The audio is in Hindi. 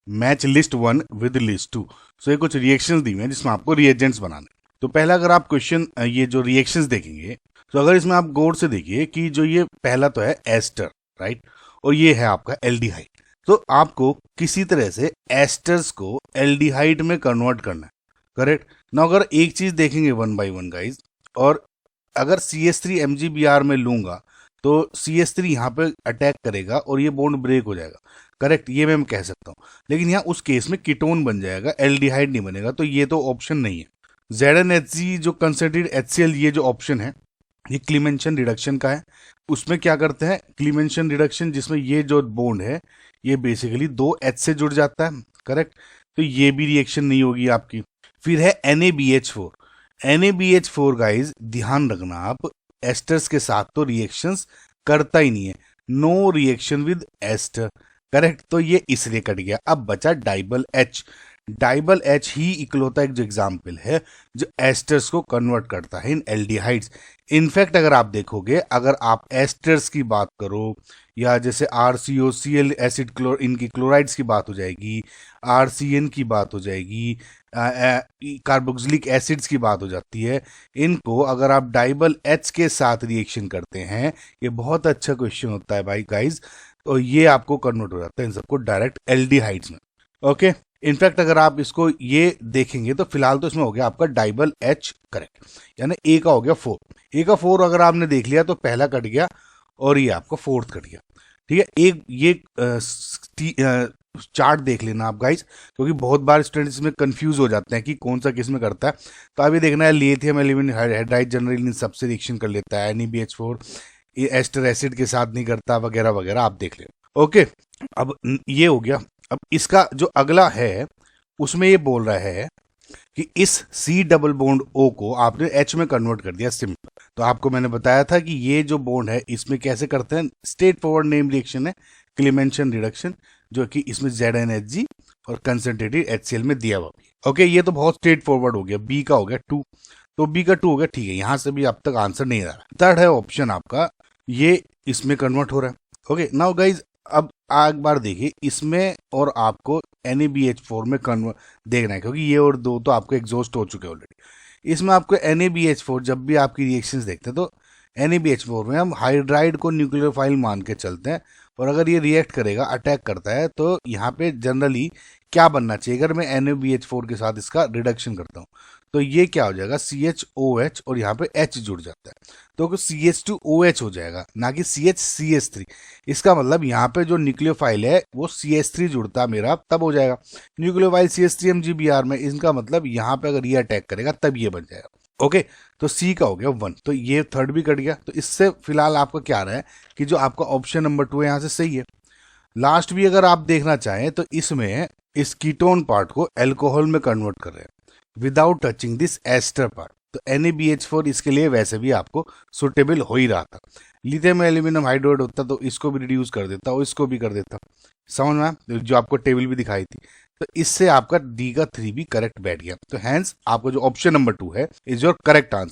Match list 1 with list 2। सो ये कुछ रिएक्शंस दी हुई हैं जिसमें आपको रिएजेंट्स बनाने। तो पहला अगर आप क्वेश्चन ये जो रिएक्शंस देखेंगे, तो अगर इसमें आप गौर से देखिए कि जो ये पहला तो है एस्टर, राइट, और ये है आपका एल्डिहाइड। तो आपको किसी तरह से एस्टर्स को एल्डिहाइड में कन्वर्ट करना है, करेक्ट ना। अगर एक चीज देखेंगे वन बाय वन गाइज, और अगर CH3 MgBr में लूंगा तो CH3 यहाँ पे अटैक करेगा और ये बॉन्ड ब्रेक हो जाएगा, करेक्ट, ये मैं कह सकता हूँ। लेकिन यहाँ उस केस में कीटोन बन जाएगा, एल्डिहाइड नहीं बनेगा, तो ये तो ऑप्शन नहीं है। ZnHg जो कंसेंट्रेटेड HCl, ये जो ऑप्शन है ये क्लीमेंशन रिडक्शन का है। उसमें क्या करते हैं, क्लीमेंशन रिडक्शन, जिसमें ये जो बॉन्ड है ये बेसिकली 2 H से जुड़ जाता है, करेक्ट, तो ये भी रिएक्शन नहीं होगी आपकी। फिर है NaBH4। NaBH4 गाइज ध्यान रखना आप, एस्टर्स के साथ तो रिएक्शंस करता ही नहीं है, no reaction with ester, correct, तो ये इसलिए कट गया। अब बचा डाइबल H। डाइबल H ही इकलौता एक जो एग्जाम्पल है जो एस्टर्स को कन्वर्ट करता है इन एल्डिहाइड्स। इनफैक्ट अगर आप देखोगे, अगर आप एस्टर्स की बात करो या जैसे RCOCl एसिड इनकी क्लोराइड्स की बात हो जाएगी, RCN की बात हो जाएगी, कार्बोक्सिलिक एसिड्स की बात हो जाती है, इनको अगर आप डाइबल H के साथ रिएक्शन करते हैं, ये बहुत अच्छा क्वेश्चन होता है भाई गाइज, तो ये आपको कन्वर्ट हो जाता है इन सबको डायरेक्ट एल्डिहाइड्स में। ओके, इनफैक्ट अगर आप इसको ये देखेंगे तो फिलहाल तो इसमें हो गया आपका डाइबल H, करेक्ट, यानी A का हो गया 4। A का 4 अगर आपने देख लिया तो पहला कट गया और ये आपका फोर्थ कट गया, ठीक है। एक ये चार्ट देख लेना आप गाइज, क्योंकि बहुत बार स्टूडेंट्स में कंफ्यूज हो जाते हैं कि कौन सा किस में करता है। तो अभी देखना है, lithium aluminium hydride generally in सबसे रिएक्शन कर लेता है, NaBH4 ये एस्टर एसिड के साथ नहीं करता, वगैरह वगैरह, आप देख लेना। ओके, अब ये हो गया। अब इसका जो अगला है उसमें ये बोल रहा है कि इस C डबल बॉन्ड O को आपने H में कन्वर्ट कर दिया, सिंपल। तो आपको मैंने बताया था कि ये जो बॉन्ड है इसमें कैसे करते हैं, स्ट्रेट फॉरवर्ड नेम रिएक्शन है, क्लीमेंशन रिडक्शन, जो कि इसमें ZnHg और कंसंट्रेटेड HCl में दिया हुआ। ओके, ये तो बहुत स्ट्रेट फॉरवर्ड हो गया। B का हो गया 2, तो B का 2 हो गया, ठीक है, यहां से भी अब तक आंसर नहीं आ रहा। थर्ड है ऑप्शन आपका, ये इसमें कन्वर्ट हो रहा है। ओके, नाउ गाइज अब एक बार देखिए इसमें, और आपको NaBH4 में कन्वर्ट देखना है, क्योंकि ये और दो तो आपको एग्जॉस्ट हो चुके हैं ऑलरेडी। इसमें आपको NaBH4, जब भी आपकी रिएक्शंस देखते हैं तो NaBH4 में हम हाइड्राइड को न्यूक्लियोफाइल मान के चलते हैं, और अगर ये रिएक्ट करेगा, अटैक करता है, तो यहाँ पे जनरली क्या बनना चाहिए, अगर मैं NaBH4 के साथ इसका रिडक्शन करता हूँ तो ये क्या हो जाएगा, CHOH, और यहाँ पे H जुड़ जाता है तो CH2OH हो जाएगा, ना कि CH3। इसका मतलब यहाँ पे जो न्यूक्लियोफाइल है वो CH3 जुड़ता मेरा तब हो जाएगा, न्यूक्लियोफाइल CH3 MgBr में, इनका मतलब यहाँ पे अगर ये अटैक करेगा तब ये बन जाएगा। ओके, तो C का हो गया 1, तो ये थर्ड भी कट गया। तो इससे फिलहाल आपका क्या रहा है कि जो आपका ऑप्शन नंबर 2 है यहाँ से सही है। लास्ट भी अगर आप देखना चाहें तो इसमें इस कीटोन पार्ट को अल्कोहल में कन्वर्ट कर रहे हैं without touching this ester part, तो NaBH4 इसके लिए वैसे भी आपको सुटेबल हो ही रहा था। लिथियम एल्यूमिनियम हाइड्राइड होता तो इसको भी रिड्यूस कर देता और इसको भी कर देता, समझ में, जो आपको टेबल भी दिखाई थी। तो इससे आपका D का 3 भी करेक्ट बैठ गया। तो हैंस आपका जो ऑप्शन नंबर 2 है इज योर करेक्ट आंसर।